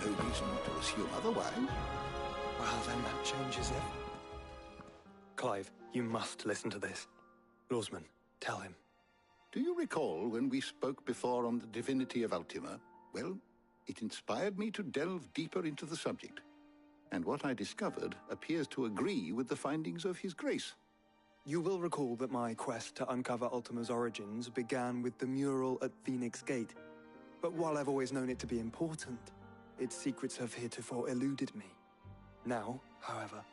no reason to assume otherwise. Well, then that changes it. Clive, you must listen to this. Lawsman, tell him. Do you recall when we spoke before on the divinity of Ultima? Well, it inspired me to delve deeper into the subject. And what I discovered appears to agree with the findings of His Grace. You will recall that my quest to uncover Ultima's origins began with the mural at Phoenix Gate. But while I've always known it to be important, its secrets have heretofore eluded me. Now, however,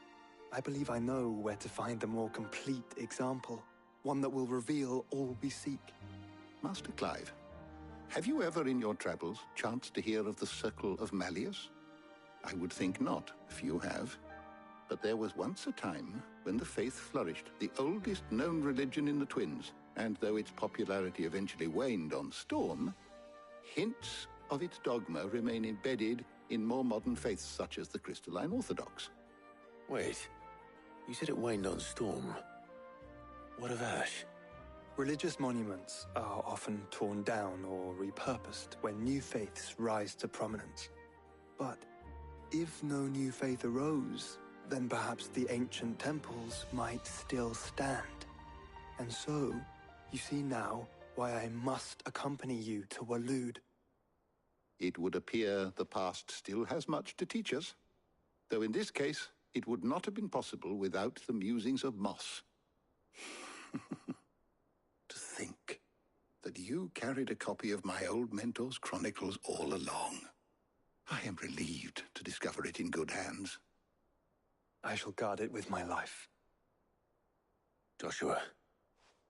I believe I know where to find the more complete example, one that will reveal all we seek. Master Clive, have you ever in your travels chanced to hear of the Circle of Malleus? I would think not, if you have. But there was once a time when the faith flourished, the oldest known religion in the Twins, and though its popularity eventually waned on Storm, hints of its dogma remain embedded in more modern faiths such as the Crystalline Orthodox. Wait, you said it waned on Storm. What of Ash? Religious monuments are often torn down or repurposed when new faiths rise to prominence. But if no new faith arose, then perhaps the ancient temples might still stand. And so, you see now why I must accompany you to Waloed. It would appear the past still has much to teach us, though in this case, it would not have been possible without the musings of Moss. To think that you carried a copy of my old mentor's chronicles all along. I am relieved to discover it in good hands. I shall guard it with my life. Joshua,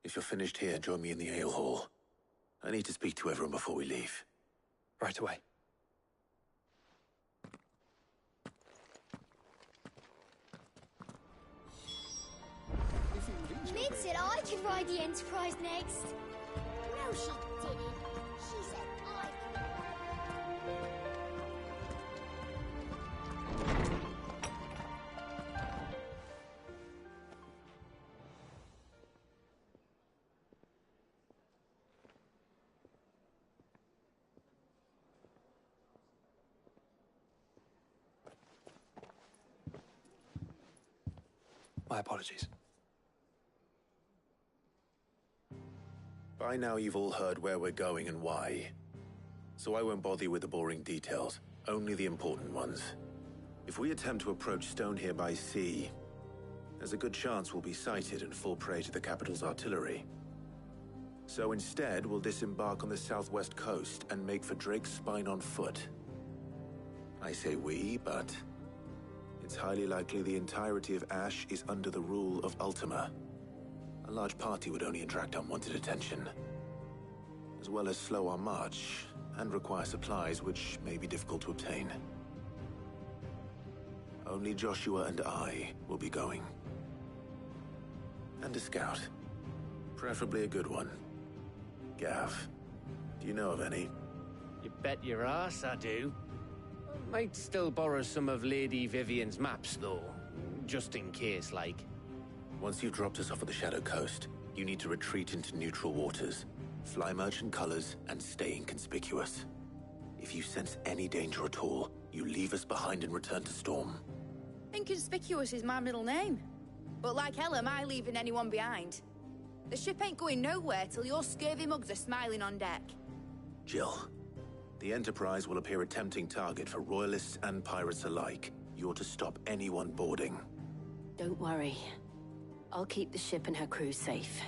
if you're finished here, join me in the ale hall. I need to speak to everyone before we leave. Right away. Mid said I could ride the Enterprise next. No, she didn't. She said I could. My apologies. By now you've all heard where we're going and why. So I won't bother you with the boring details, only the important ones. If we attempt to approach Stone here by sea, there's a good chance we'll be sighted and fall prey to the capital's artillery. So instead, we'll disembark on the southwest coast and make for Drake's Spine on foot. I say we, but it's highly likely the entirety of Ash is under the rule of Ultima. A large party would only attract unwanted attention, as well as slow our march and require supplies which may be difficult to obtain. Only Joshua and I will be going. And a scout. Preferably a good one. Gav, do you know of any? You bet your ass I do. Might still borrow some of Lady Vivian's maps, though. Just in case, like. Once you've dropped us off at the Shadow Coast, you need to retreat into neutral waters, fly merchant colors, and stay inconspicuous. If you sense any danger at all, you leave us behind and return to Storm. Inconspicuous is my middle name. But like hell am I leaving anyone behind. The ship ain't going nowhere till your scurvy mugs are smiling on deck. Jill, the Enterprise will appear a tempting target for royalists and pirates alike. You're to stop anyone boarding. Don't worry. I'll keep the ship and her crew safe.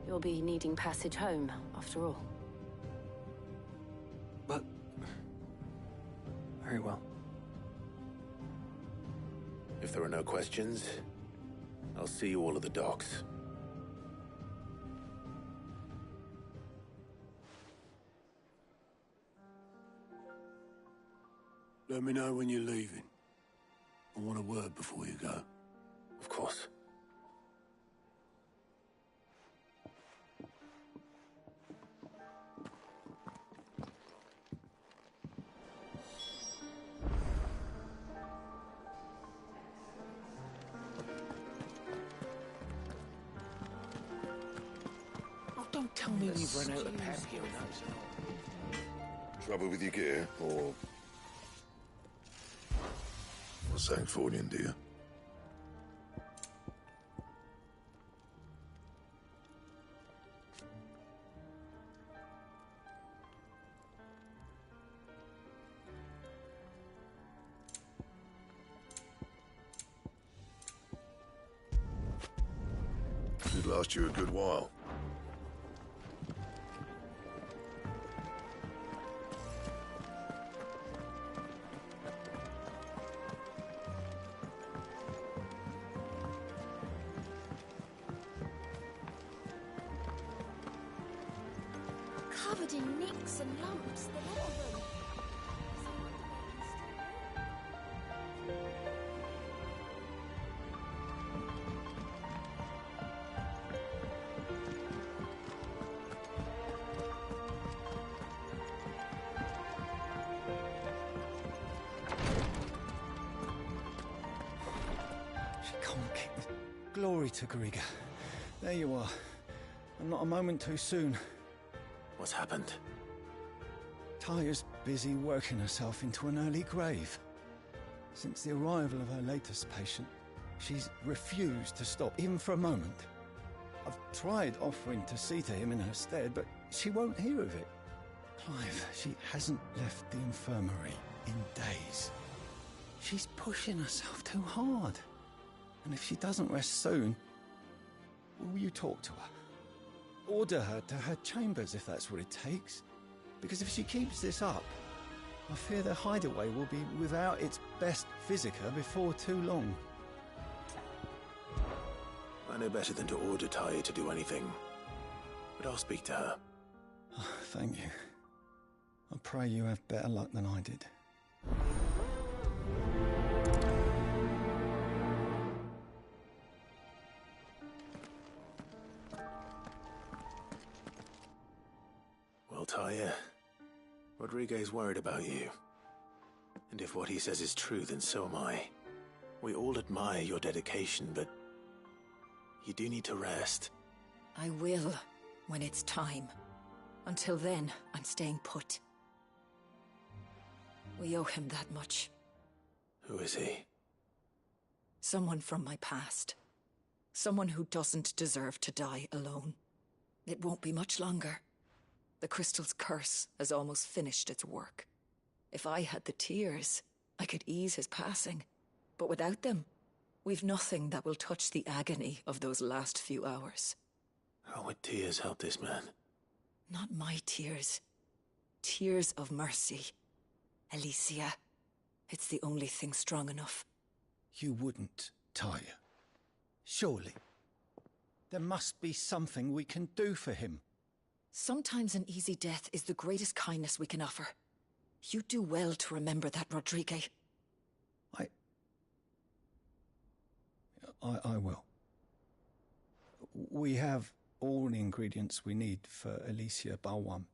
You'll be needing passage home, after all. But... very well. If there are no questions, I'll see you all at the docks. Let me know when you're leaving. I want a word before you go. Of course. Oh, don't tell me we've run out of pep here. Trouble with your gear, or A Sanctorian, do you? Should last you a good while. Covered in nicks and lumps, the lot of them. She can't keep it. Glory to Gariga. There you are. And not a moment too soon. What's happened? Taya's busy working herself into an early grave. Since the arrival of her latest patient, she's refused to stop, even for a moment. I've tried offering to see to him in her stead, but she won't hear of it. Clive, she hasn't left the infirmary in days. She's pushing herself too hard. And if she doesn't rest soon, will you talk to her? Order her to her chambers if that's what it takes. Because if she keeps this up, I fear the hideaway will be without its best physica before too long. I know better than to order Taya to do anything. But I'll speak to her. Oh, thank you. I pray you have better luck than I did. Well, Taya, Rodriguez worried about you. And if what he says is true, then so am I. We all admire your dedication, but you do need to rest. I will, when it's time. Until then, I'm staying put. We owe him that much. Who is he? Someone from my past. Someone who doesn't deserve to die alone. It won't be much longer. The crystal's curse has almost finished its work. If I had the tears, I could ease his passing. But without them, we've nothing that will touch the agony of those last few hours. How would tears help this man? Not my tears. Tears of mercy. Alicia, it's the only thing strong enough. You wouldn't, Taya. Surely. There must be something we can do for him. Sometimes an easy death is the greatest kindness we can offer. You do well to remember that, Rodrigue. I will. We have all the ingredients we need for Alicia Balwam.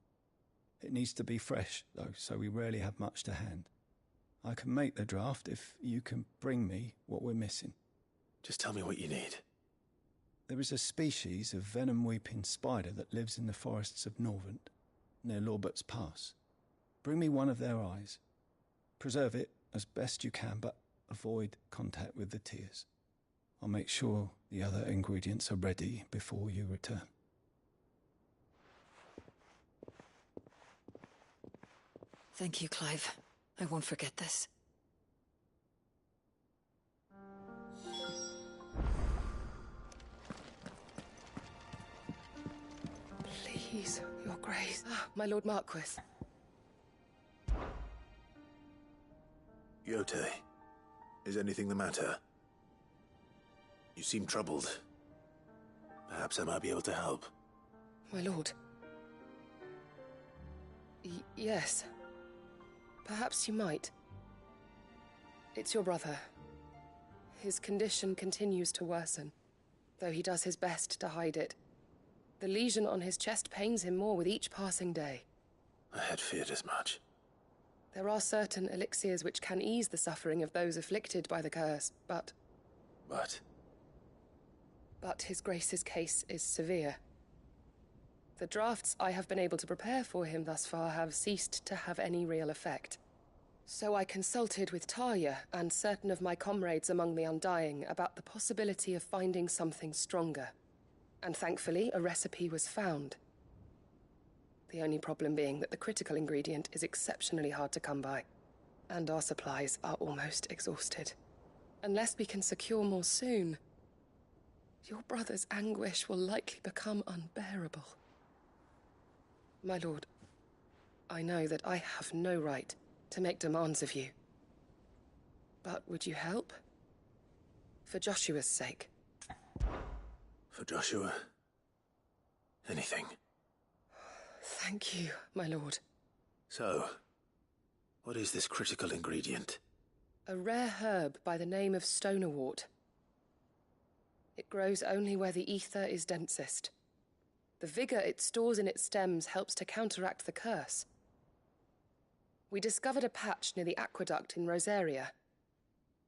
It needs to be fresh, though, so we rarely have much to hand. I can make the draft if you can bring me what we're missing. Just tell me what you need. There is a species of venom-weeping spider that lives in the forests of Norvent, near Lorbert's Pass. Bring me one of their eyes. Preserve it as best you can, but avoid contact with the tears. I'll make sure the other ingredients are ready before you return. Thank you, Clive. I won't forget this. Please, Your Grace. My Lord Marquis. Yote, is anything the matter? You seem troubled. Perhaps I might be able to help. My lord. Yes. Perhaps you might. It's your brother. His condition continues to worsen, though he does his best to hide it. The lesion on his chest pains him more with each passing day. I had feared as much. There are certain elixirs which can ease the suffering of those afflicted by the curse, but... But His Grace's case is severe. The drafts I have been able to prepare for him thus far have ceased to have any real effect. So I consulted with Tarja and certain of my comrades among the Undying about the possibility of finding something stronger. And thankfully, a recipe was found. The only problem being that the critical ingredient is exceptionally hard to come by, and our supplies are almost exhausted. Unless we can secure more soon, your brother's anguish will likely become unbearable. My lord, I know that I have no right to make demands of you. But would you help? For Joshua's sake. For Joshua? Anything. Thank you, my lord. So, what is this critical ingredient? A rare herb by the name of stonerwort. It grows only where the ether is densest. The vigor it stores in its stems helps to counteract the curse. We discovered a patch near the aqueduct in Rosaria.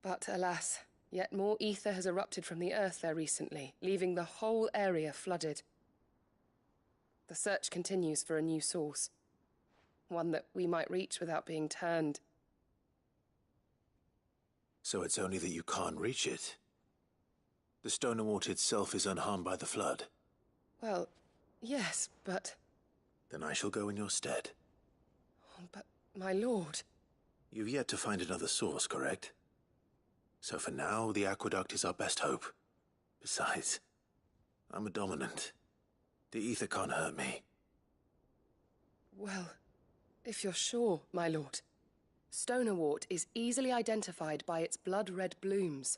But alas, yet more ether has erupted from the earth there recently, leaving the whole area flooded. The search continues for a new source. One that we might reach without being turned. So it's only that you can't reach it? The stonerwort itself is unharmed by the flood? Well, yes, but... Then I shall go in your stead. But, my lord... You've yet to find another source, correct? So for now, the aqueduct is our best hope. Besides, I'm a dominant. The ether can't hurt me. Well, if you're sure, my lord. Stonerwort is easily identified by its blood-red blooms.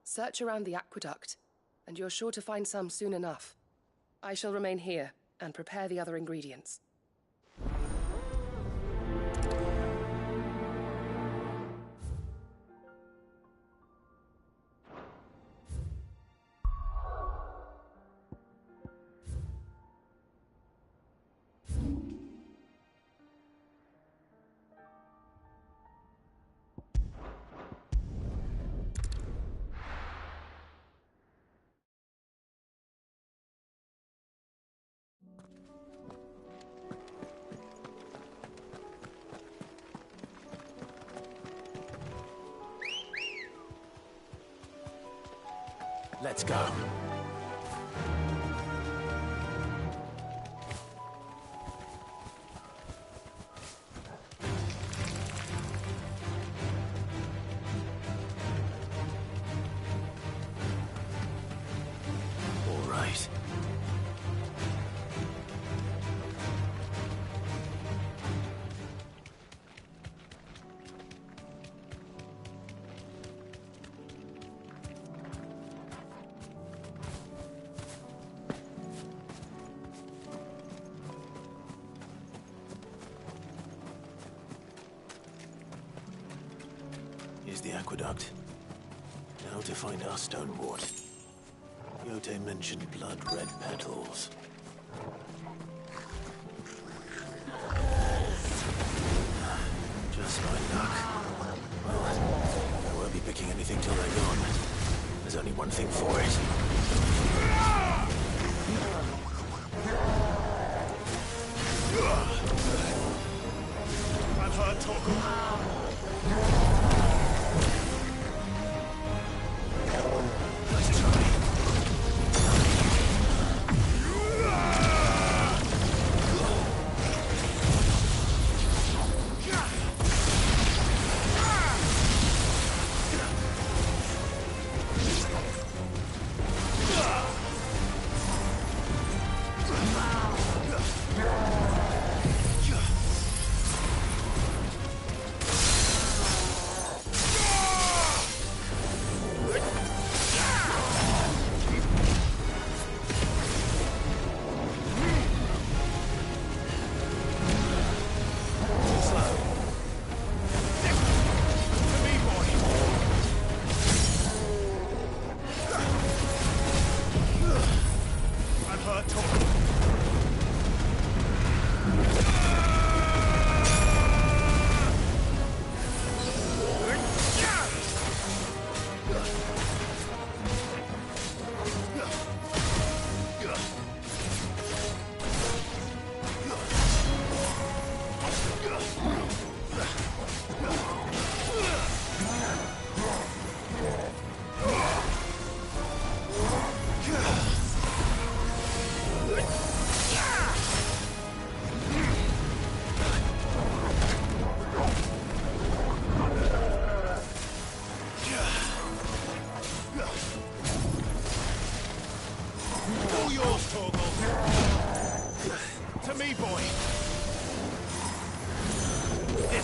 Search around the aqueduct, and you're sure to find some soon enough. I shall remain here and prepare the other ingredients. Let's go. All right. Here's the aqueduct. Now to find our stonerwort. Yote mentioned blood-red petals. Just my luck. Well, I won't be picking anything till they're gone. There's only one thing for it. I've heard talk.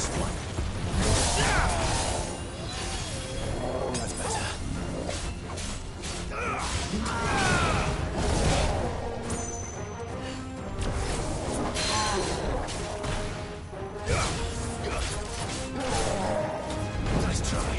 That's one. That's better. Nice try.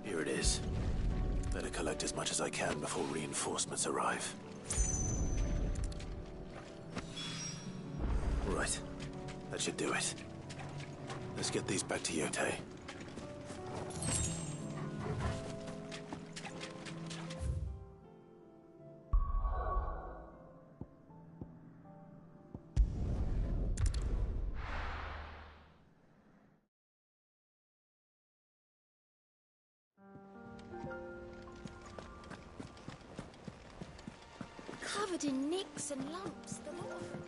Here it is. Better collect as much as I can before reinforcements arrive. Right. That should do it. Let's get these back to Yotei. Covered in nicks and lumps, the lot of them.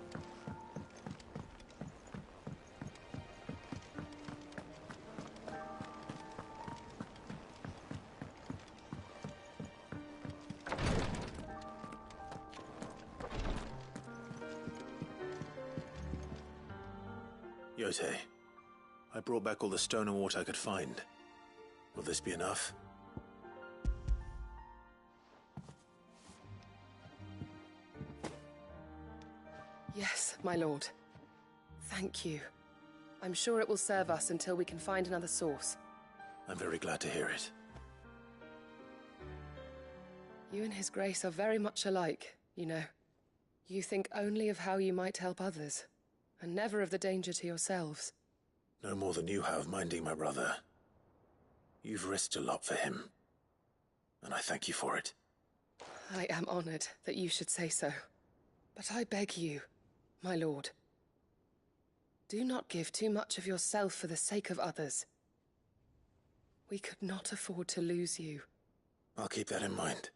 Yotei, I brought back all the stone and water I could find. Will this be enough? Yes, my lord. Thank you. I'm sure it will serve us until we can find another source. I'm very glad to hear it. You and His Grace are very much alike, you know. You think only of how you might help others, and never of the danger to yourselves. No more than you have minding my brother. You've risked a lot for him, and I thank you for it. I am honored that you should say so. But I beg you, my lord, do not give too much of yourself for the sake of others. We could not afford to lose you. I'll keep that in mind.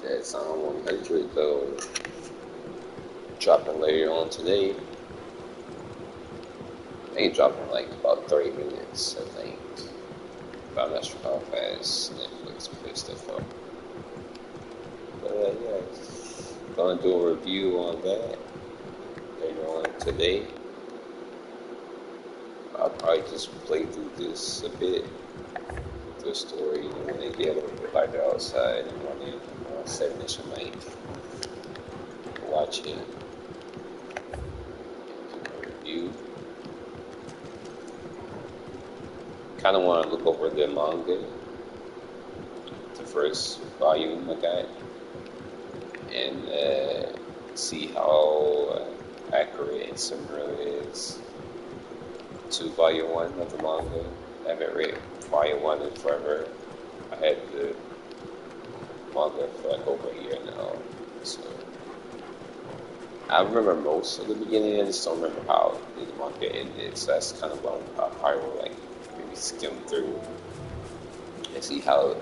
That's 100 though. Dropping later on today. I think dropping like about 30 minutes, I think. But I'm not sure how fast Netflix puts stuff up. But yeah, gonna do a review on that later on today. I'll probably just play through this a bit. The story, you know, when they get a little bit lighter outside and running 7-ish a night. Watch it. Review. Kind of want to look over the manga, the first volume I got, and see how accurate and similar it is to volume 1 of the manga. I haven't read volume 1 in forever. I had the manga for like over a year now, so I remember most of the beginning. I just don't remember how the manga ended, so that's kind of what I will like maybe skim through and see how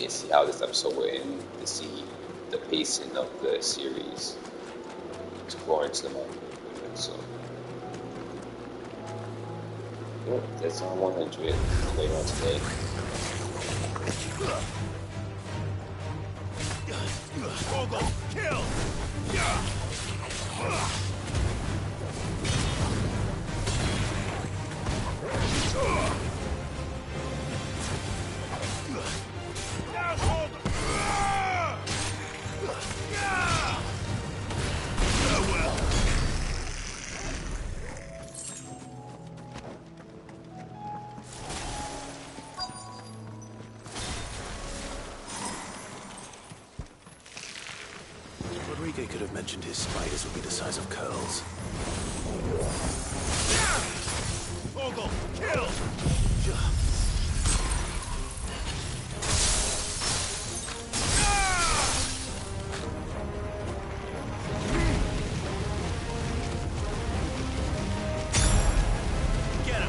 see how this episode will end, to see the pacing of the series explore into the manga. So yeah, that's on 100 later on today. Kill! Rodrigo could have mentioned his spiders would be the size of curls. Vogel, kill! Get him!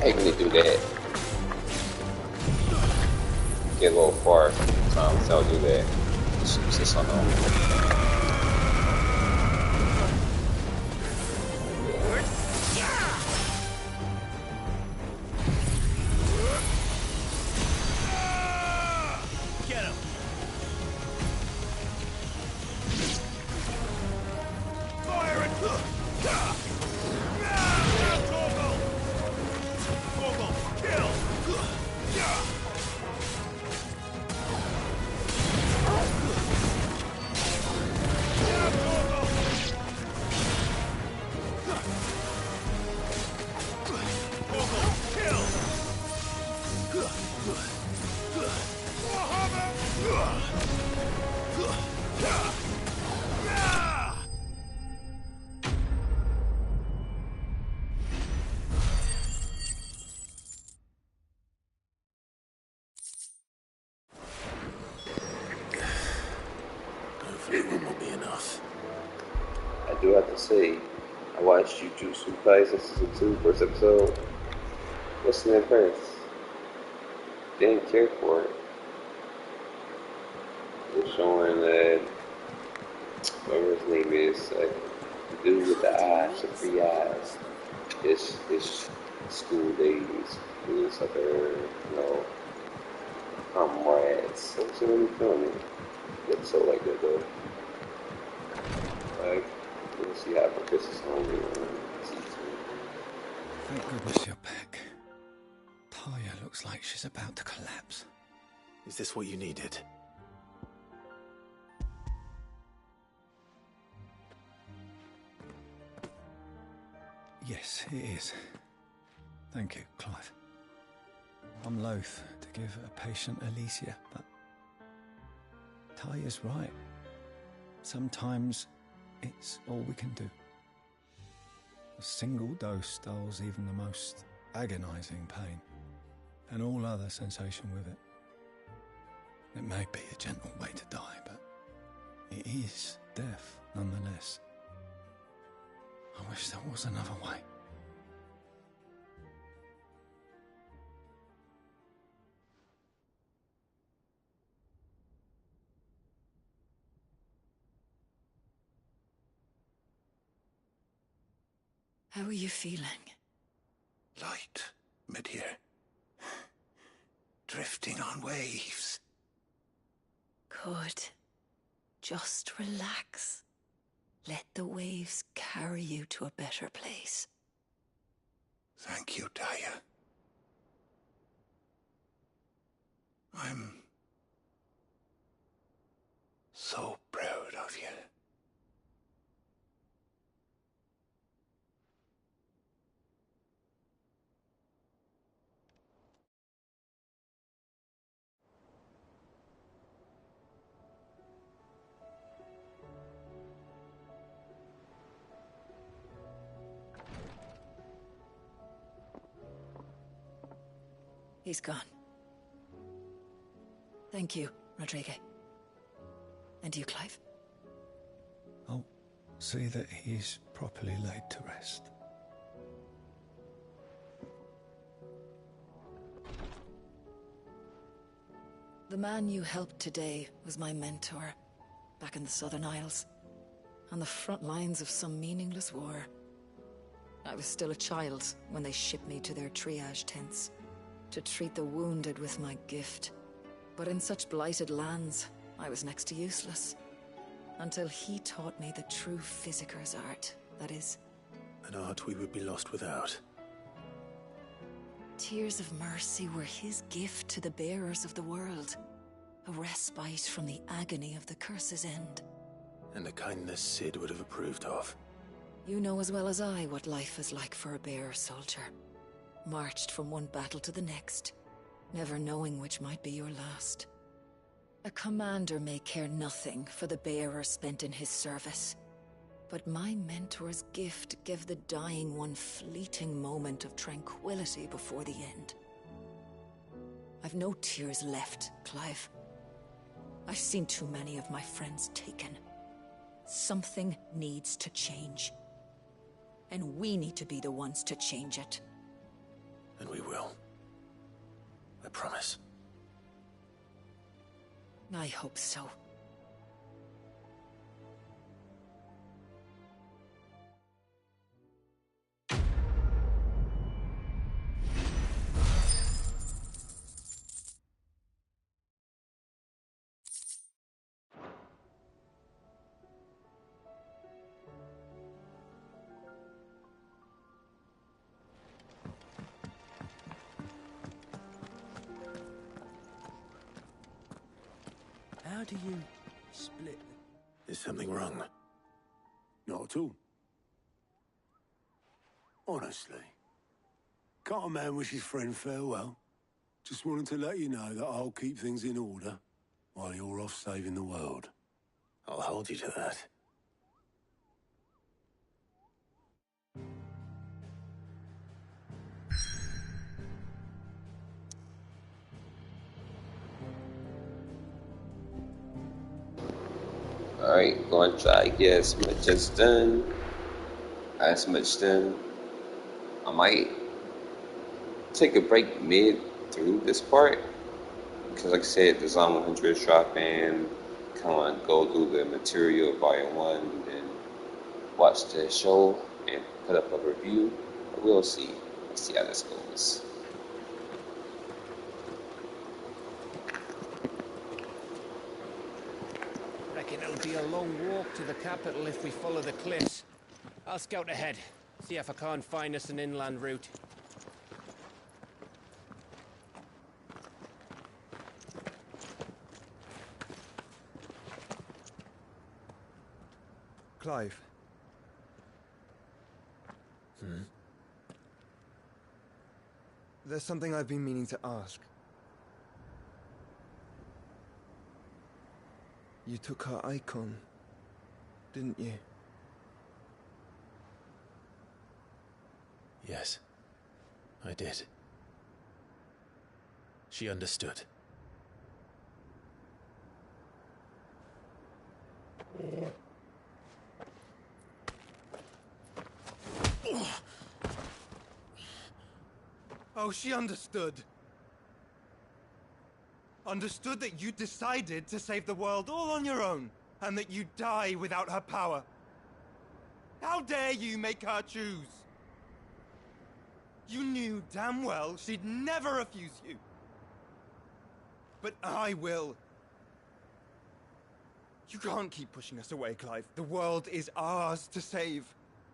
Hey, can you do that? Get a little far. So I'll do that. Just use this on Get him! Fire it! Vogel, kill! Hopefully one will be enough. I do have to say, I watched Jujutsu Kaisen Season 2, first episode. Wasn't impressed. Didn't care for it. It's showing that whatever his name is, like the dude with the eyes, the 3 eyes, his school days, his other, comrades. So it's really funny. It's so like that though. Like, we'll see how Chris is hungry on season 2. Thank goodness you're back. Taya looks like she's about to collapse. Is this what you needed? Yes, it is. Thank you, Clive. I'm loath to give a patient Alicia, but Taya's right. Sometimes it's all we can do. A single dose dulls even the most agonizing pain, and all other sensation with it. It may be a gentle way to die, but it is death nonetheless. I wish there was another way. How are you feeling? Light, Medir. Drifting on waves. Good. Just relax. Let the waves carry you to a better place. Thank you, Taya. I'm so proud of you. He's gone. Thank you, Rodrigue. And you, Clive? I'll see that he's properly laid to rest. The man you helped today was my mentor, back in the Southern Isles, on the front lines of some meaningless war. I was still a child when they shipped me to their triage tents, to treat the wounded with my gift. But in such blighted lands, I was next to useless. Until he taught me the true physicker's art, that is. An art we would be lost without. Tears of mercy were his gift to the bearers of the world. A respite from the agony of the curse's end. And a kindness Sid would have approved of. You know as well as I what life is like for a bearer soldier. Marched from one battle to the next, never knowing which might be your last. A commander may care nothing for the bearer spent in his service. But my mentor's gift gave the dying one fleeting moment of tranquility before the end. I've no tears left, Clive. I've seen too many of my friends taken. Something needs to change. And we need to be the ones to change it. And we will. I promise. I hope so. How do you split? Is something wrong? Not at all. Honestly. Can't a man wish his friend farewell? Just wanted to let you know that I'll keep things in order while you're off saving the world. I'll hold you to that. Alright, going to try to get as much as done. As much done. I might take a break mid through this part. Because like I said, the Zone 100 is dropping. Kind of go through the material volume 1 and then watch the show and put up a review. But we'll see. Let's see how this goes. Reckon it'll be a long walk to the capital if we follow the cliffs. I'll scout ahead, see if I can't find us an inland route. Clive. There's something I've been meaning to ask. You took her icon, didn't you? Yes, I did. She understood. Oh, she understood. Understood that you decided to save the world all on your own, and that you'd die without her power. How dare you make her choose? You knew damn well she'd never refuse you. But I will. You can't keep pushing us away, Clive. The world is ours to save,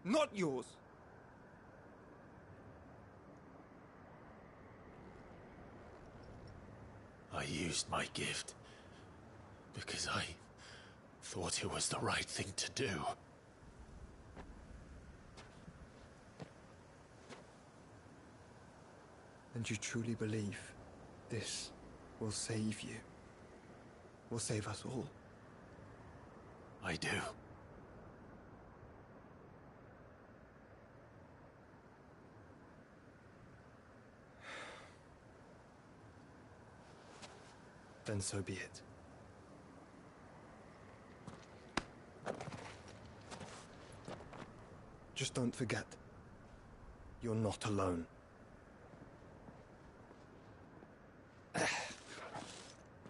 not yours. I used my gift because I thought it was the right thing to do. And you truly believe this will save you? Will save us all? I do. then so be it. Just don't forget, you're not alone.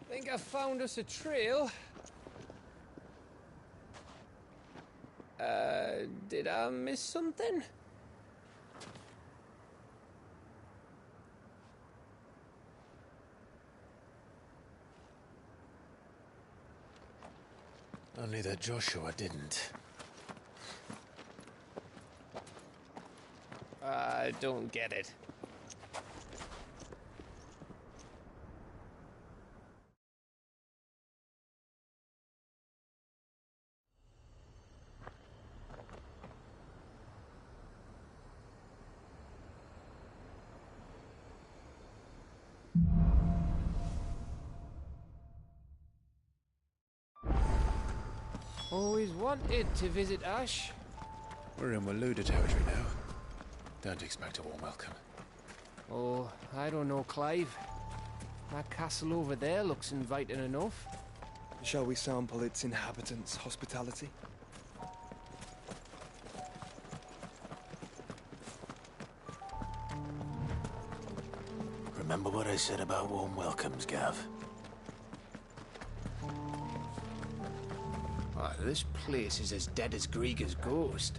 Think I found us a trail. Did I miss something? Only that Joshua didn't. I don't get it. Always wanted to visit Ash. We're in Waluda territory now. Don't expect a warm welcome. Oh, I don't know, Clive. That castle over there looks inviting enough. Shall we sample its inhabitants' hospitality? Remember what I said about warm welcomes, Gav? Ah, this place is as dead as Grieger's ghost.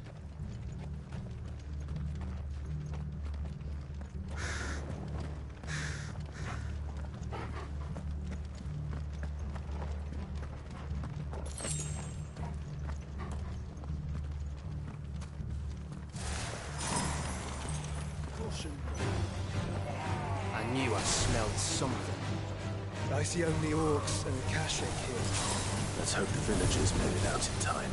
I knew I smelled something. I see only orcs and a cache here. Let's hope the villagers made it out in time.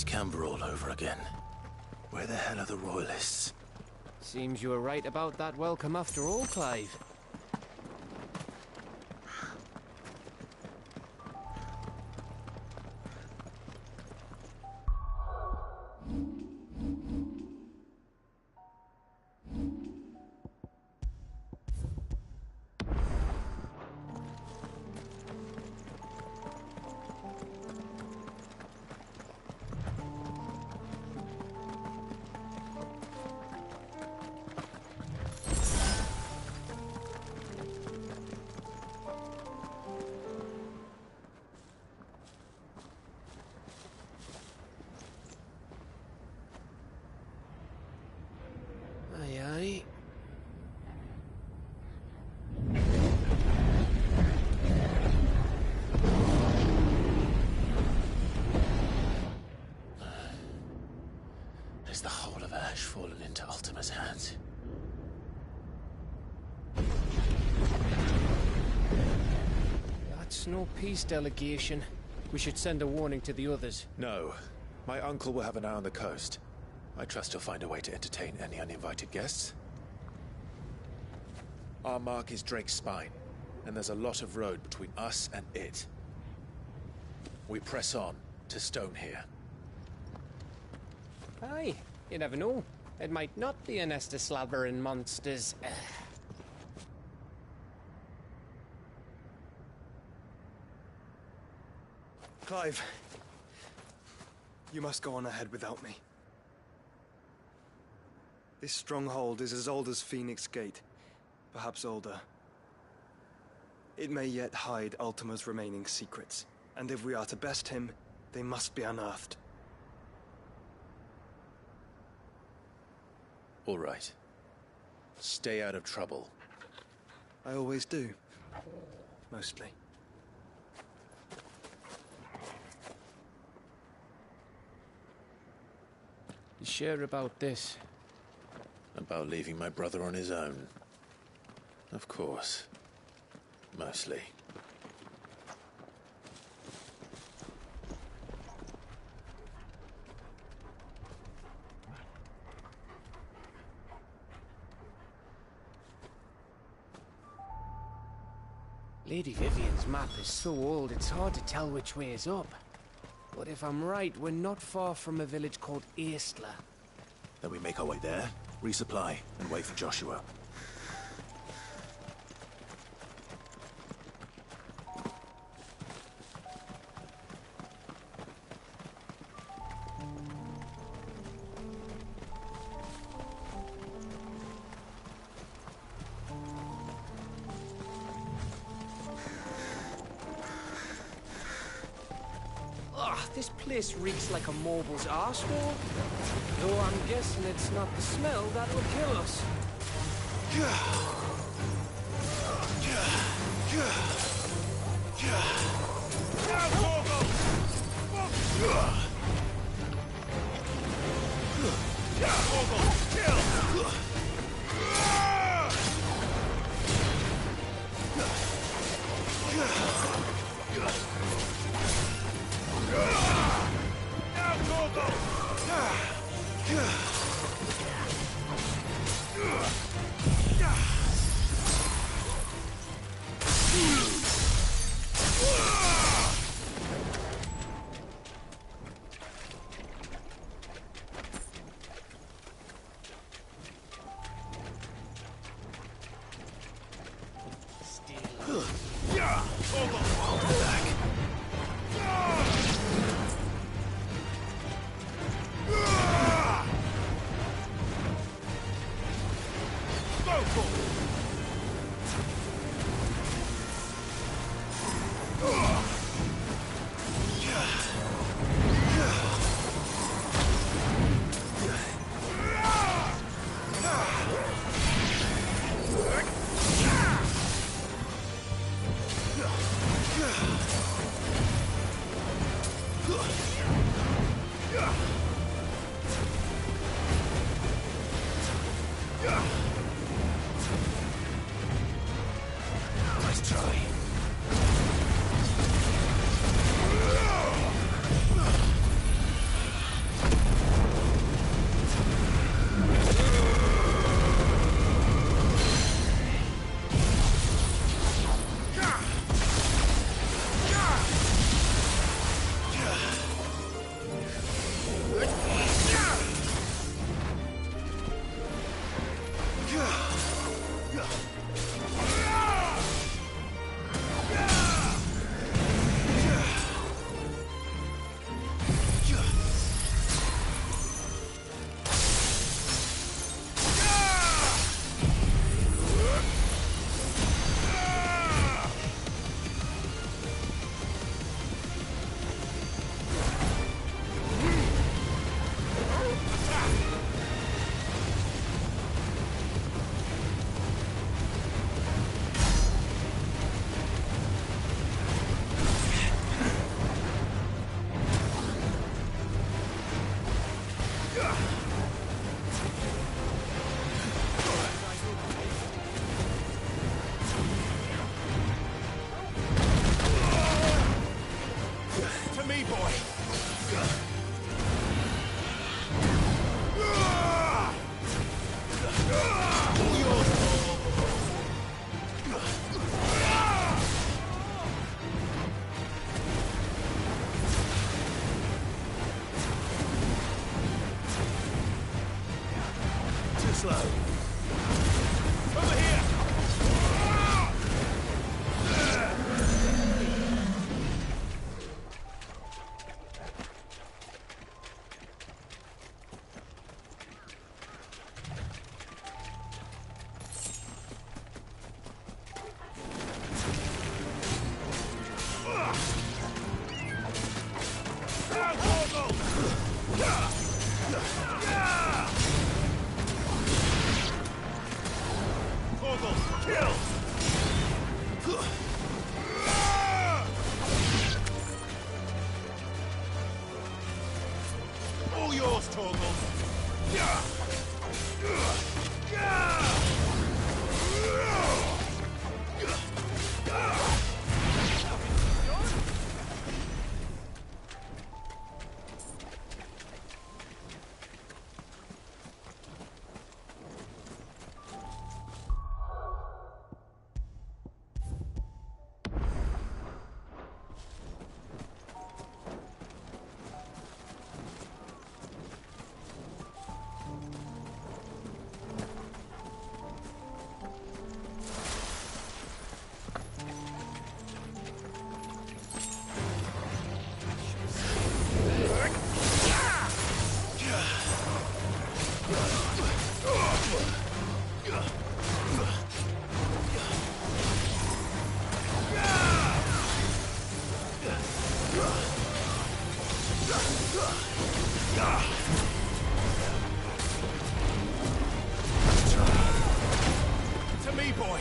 Camber all over again. Where the hell are the royalists? Seems you were right about that welcome after all, Clive. Is the whole of Ash fallen into Ultima's hands? That's no peace delegation. We should send a warning to the others. No. My uncle will have an eye on the coast. I trust he'll find a way to entertain any uninvited guests. Our mark is Drake's Spine, and there's a lot of road between us and it. We press on to Stone here. Aye, you never know. It might not be a nest of slabbering monsters. Clive, you must go on ahead without me. This stronghold is as old as Phoenix Gate, perhaps older. It may yet hide Ultima's remaining secrets, and if we are to best him, they must be unearthed. All right. Stay out of trouble. I always do. Mostly. You sure about this? About leaving my brother on his own. Of course. Mostly. Lady Vivian's map is so old it's hard to tell which way is up. But if I'm right, we're not far from a village called Aistla. Then we make our way there, resupply, and wait for Joshua. This place reeks like a mobile's arsehole. Though I'm guessing it's not the smell that will kill us. Yeah. slow. Over here! All yours, Torgal. To me, boy.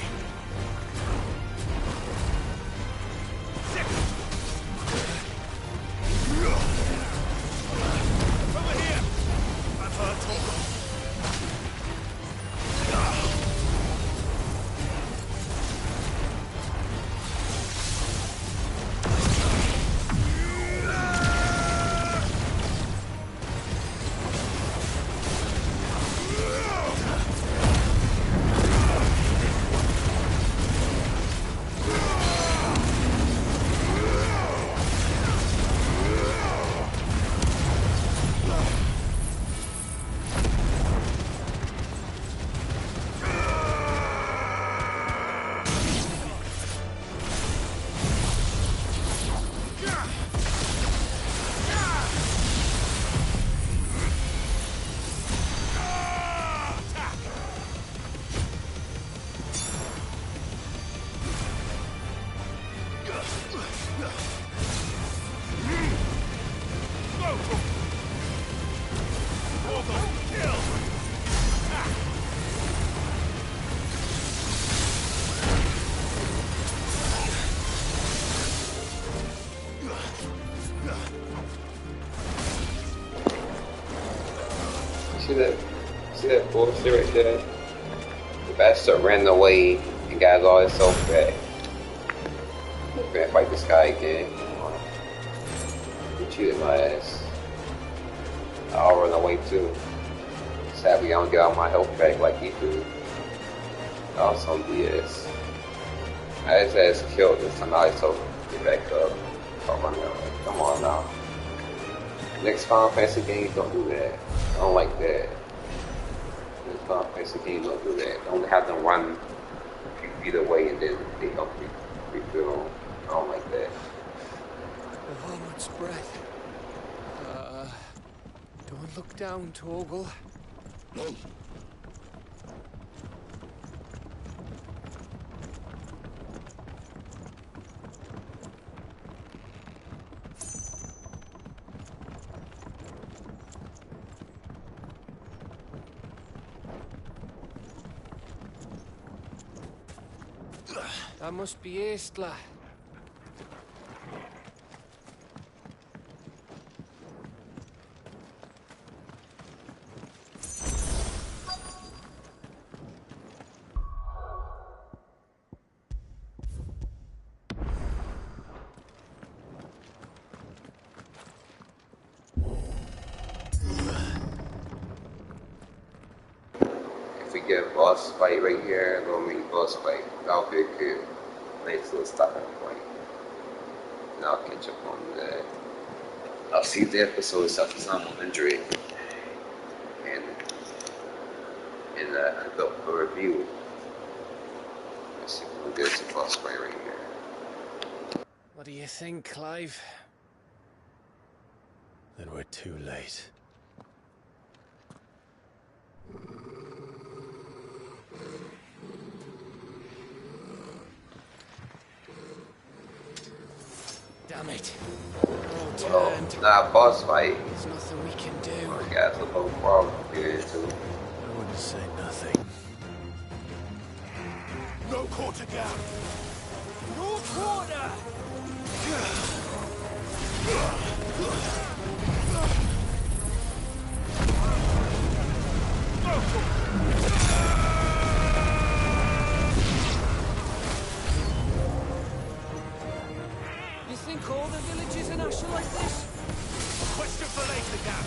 Over here. I've heard Torgal. See that bullshit right there? The bastard ran away and got all himself back. I'm gonna fight this guy again. He cheated my ass. I'll run away too. Sadly, I don't get all my health back like he do. Oh, some BS. I just had killed this time. I so get back up. Oh my god. Come on now. Next Final Fantasy games don't do that. I don't like that. Next Final Fantasy games don't do that. Don't have them run a few feet away and then they help refill. I don't like that. A moment's breath. Don't look down, Torgal. That must be Aistla. If we get a boss fight right here, a little mini boss fight, that'll be a good nice little stopping point. And I'll catch up on that. I'll see if the episode suffers some injury. And and cook up a review. Let's see what we get to boss right here. What do you think, Clive? Then we're too late. Damn it. Well, not a boss fight. There's nothing we can do. We got the little problem here too. I wouldn't say nothing. No quarter gap. No quarter. You think all the villages in Asher like this? Question for later, Gap.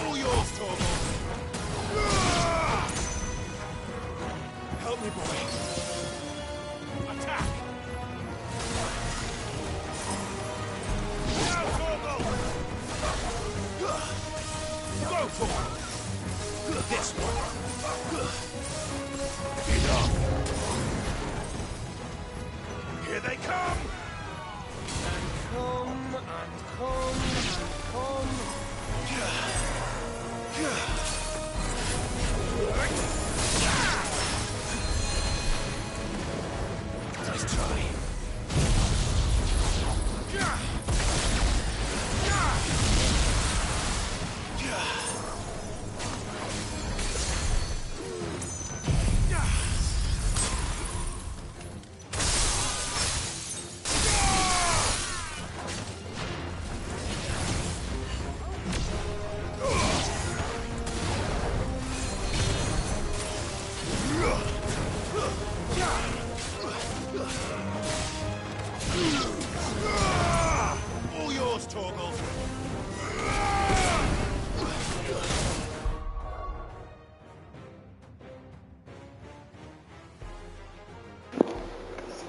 All yours, Torgal. Help me, boy. Attack! Now, Torgal! Go for it! This one. Enough. Here they come! And come, and come, and come. Nice try. All yours, Torgal.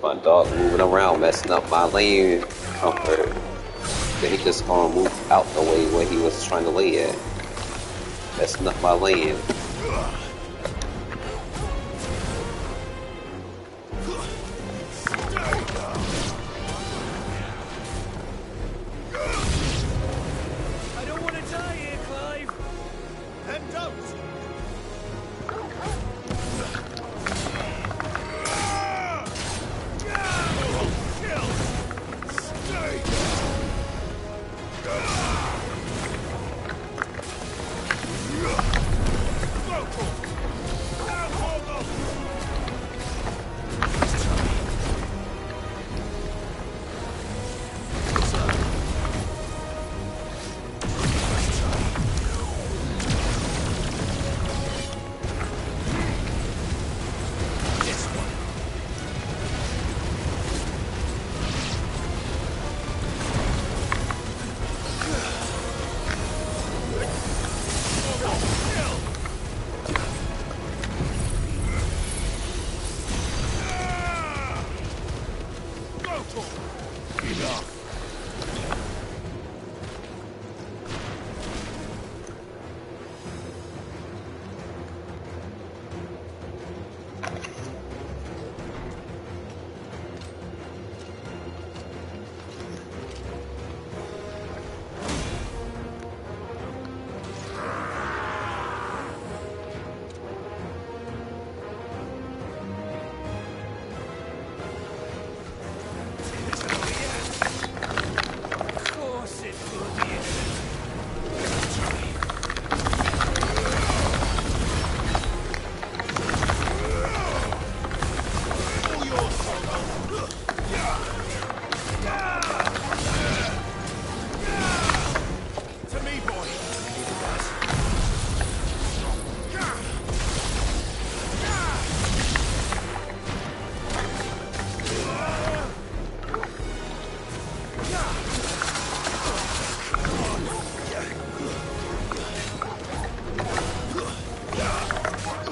My dog moving around, messing up my lane comfort. Then he just gonna move out the way where he was trying to lay at. Messing up my lane. I don't want to die here, Clive. Then don't. Kill. Stay.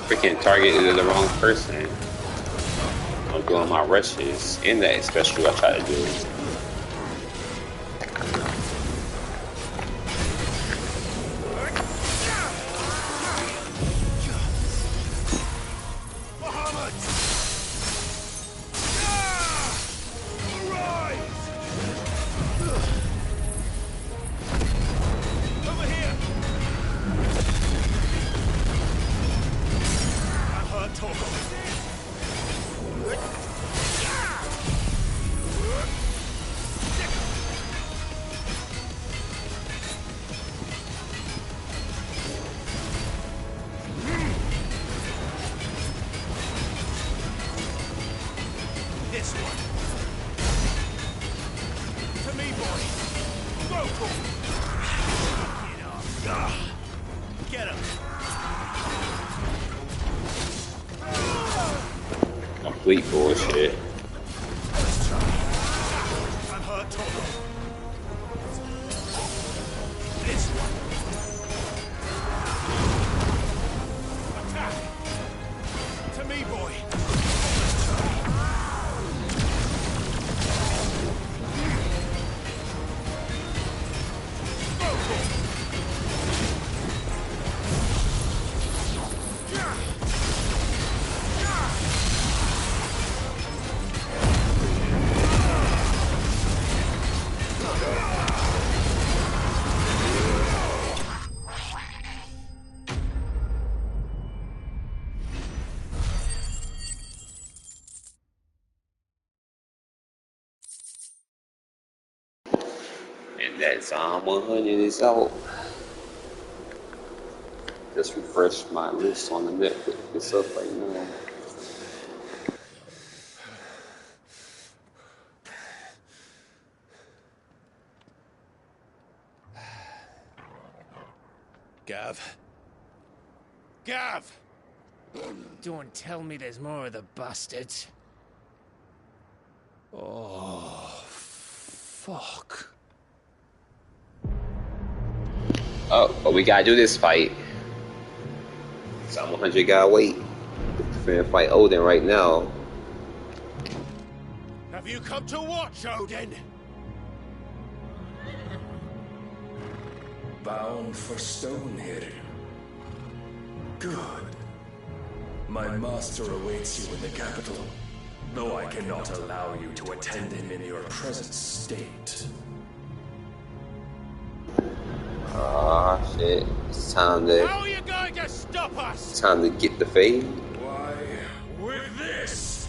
Freaking targeted the wrong person. I'm doing my rushes in that special I try to do. This one. To me, boy. Go for it. Get him. Complete bullshit. I'm hurt, Torgo. This one. Attack. To me, boy. And that Psalm 100 is out. Just refresh my list on the Netflix. It's up right now. Gav. Gav! Don't tell me there's more of the bastards. Oh, fuck. Oh, but we gotta do this fight. Psalm 100 gotta wait. We're gonna fight Odin right now. Have you come to watch, Odin? Bound for Stonehill. Good. My master awaits you in the capital, though I cannot allow you to attend him in your present state. Ah, shit. It's time to... How are you going to stop us? It's time to get the fade. Why, with this!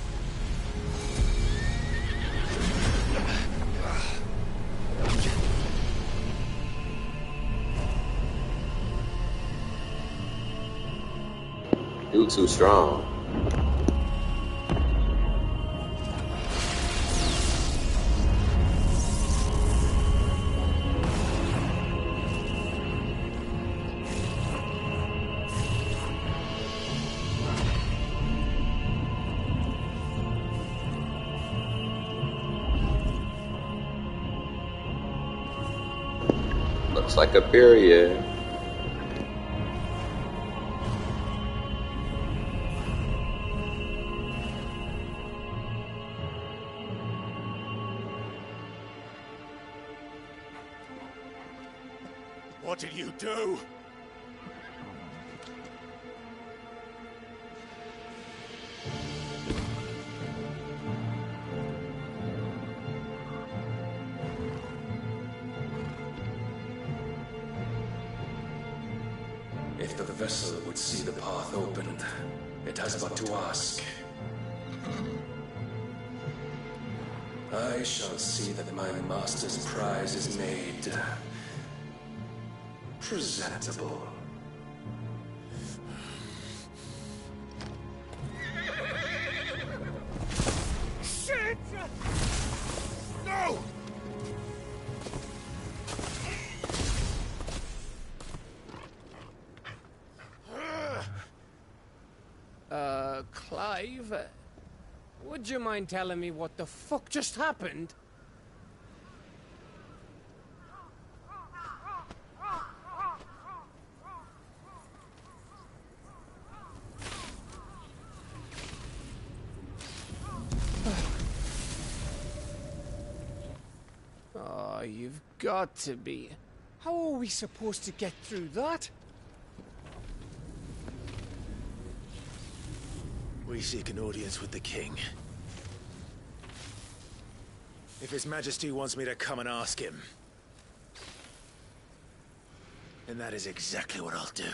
You too strong. Looks like a period. What did you do? If the vessel would see the path opened, it has but to ask. I shall see that my master's prize is made presentable. Shit! No! Clive? Would you mind telling me what the fuck just happened? you've got to be. How are we supposed to get through that? We seek an audience with the king. If His Majesty wants me to come and ask him, then that is exactly what I'll do.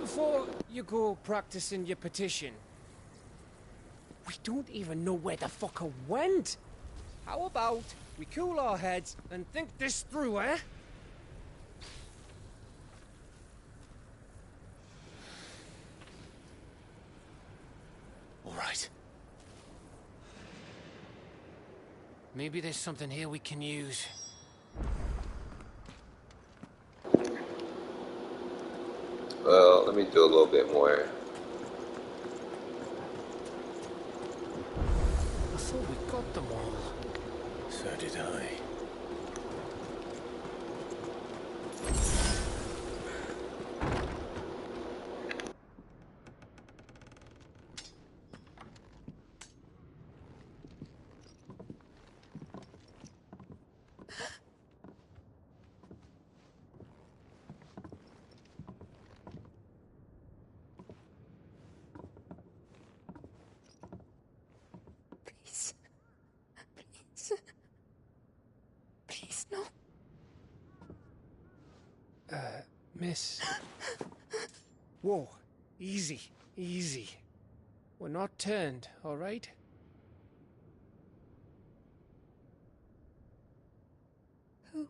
Before you go practicing your petition, we don't even know where the fucker went. How about we cool our heads and think this through, eh? All right. Maybe there's something here we can use. Well, let me do a little bit more. I thought we got them all. So did I. Please. Please, no. Miss. Whoa. Easy. Easy. We're not turned, all right? Who?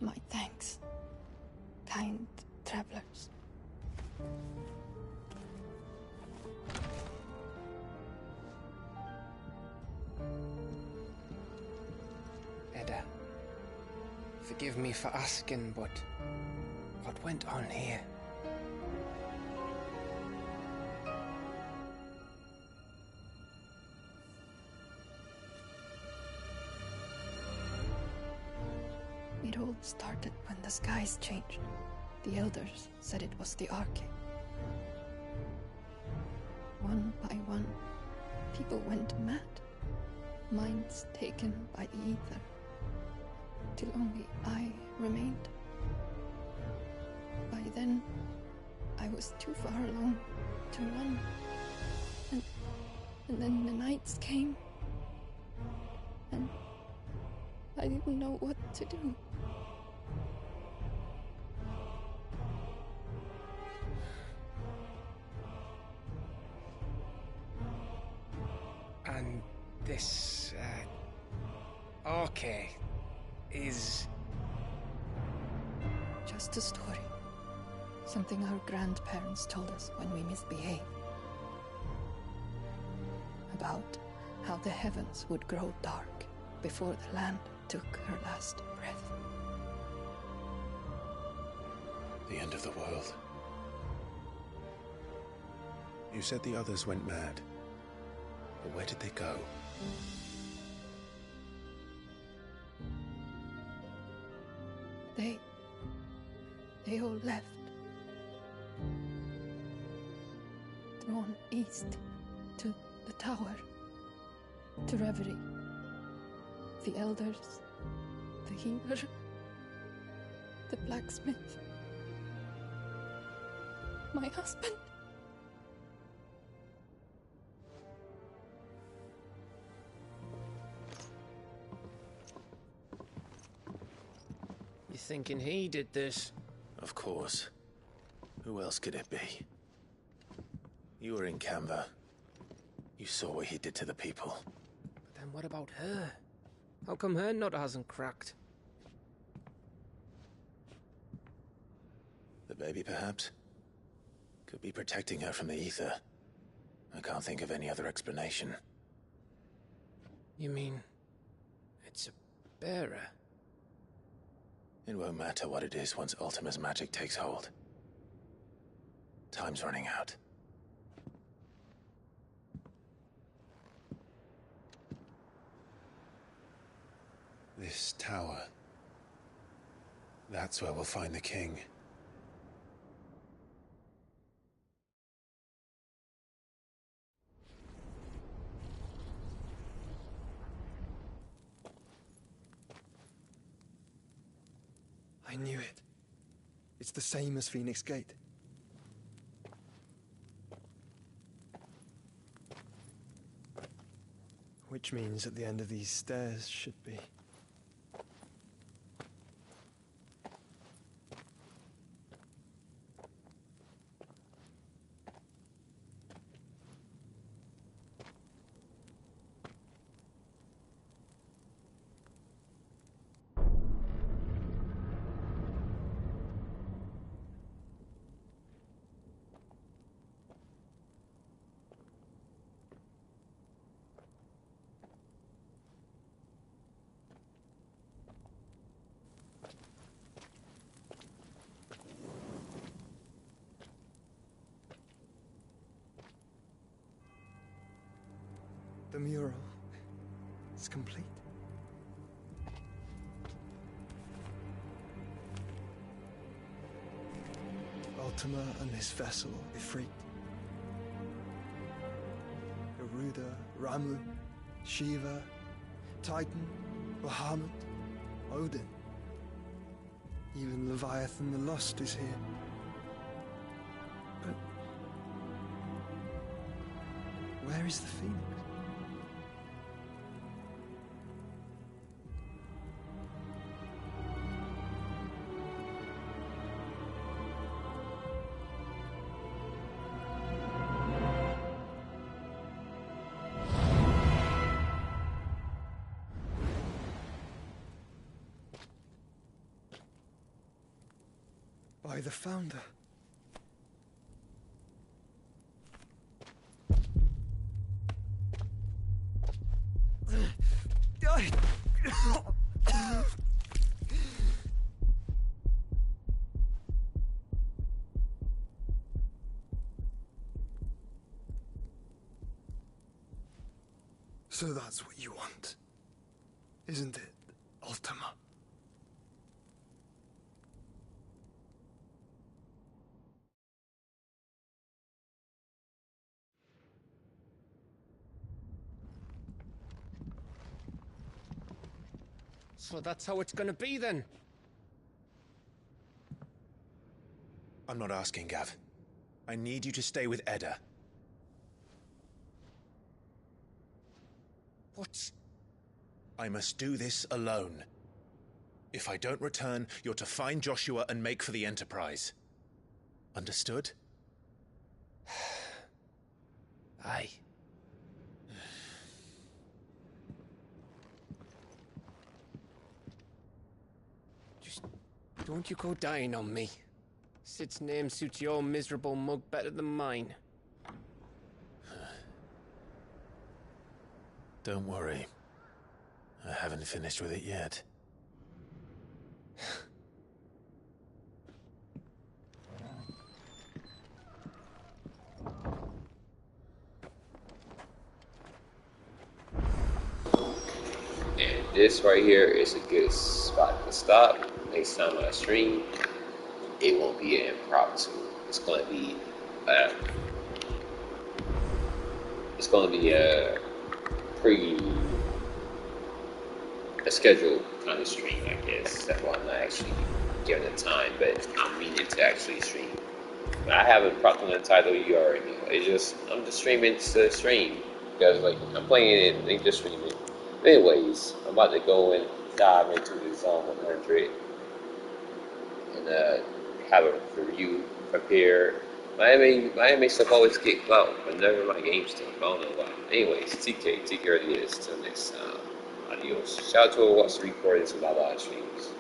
My thanks, kind travelers. Edda, forgive me for asking, but what went on here? It all started when the skies changed. The elders said it was the Arche. One by one, people went mad. Minds taken by the ether. Till only I remained. By then, I was too far along to run. And then the nights came. And I didn't know what to do. And this, Arche is... Just a story. Something our grandparents told us when we misbehaved. About how the heavens would grow dark before the land took her last breath. The end of the world. You said the others went mad. But where did they go? They all left. Drawn east to the tower, to reverie. The elders, the healer, the blacksmith, my husband. You thinking he did this? Of course. Who else could it be? You were in Canva. You saw what he did to the people. But then what about her? How come her nut hasn't cracked? The baby, perhaps? Could be protecting her from the ether. I can't think of any other explanation. You mean... it's a bearer? It won't matter what it is once Ultima's magic takes hold. Time's running out. This tower. That's where we'll find the king. I knew it. It's the same as Phoenix Gate. Which means at the end of these stairs should be... The mural is complete. Ultima and his vessel, Ifrit. Garuda, Ramu, Shiva, Titan, Bahamut, Odin. Even Leviathan the Lost is here. But where is the Phoenix? By the Founder. So that's what you want, isn't it, Ultima? So that's how it's gonna be then? I'm not asking, Gav. I need you to stay with Edda. What? I must do this alone. If I don't return, you're to find Joshua and make for the Enterprise. Understood? Aye. Just don't you go dying on me. Sid's name suits your miserable mug better than mine. Don't worry. I haven't finished with it yet. And this right here is a good spot to stop. Next time I stream, it won't be an impromptu. It's going to be a scheduled kind of stream, I guess. That's why I'm not actually giving it time, but I'm meaning to actually stream. But I haven't prompted the title, you already know. It's just, I'm just streaming to stream. Because, like, I'm playing it and just streaming. Anyways, I'm about to go and dive into the Zone 100 and have a review prepared. My anime stuff always get clout, but never my game stuff. I don't know why. Anyways, TK already is. Till next time. Adios. Shout out to who watched the recordings of my live streams.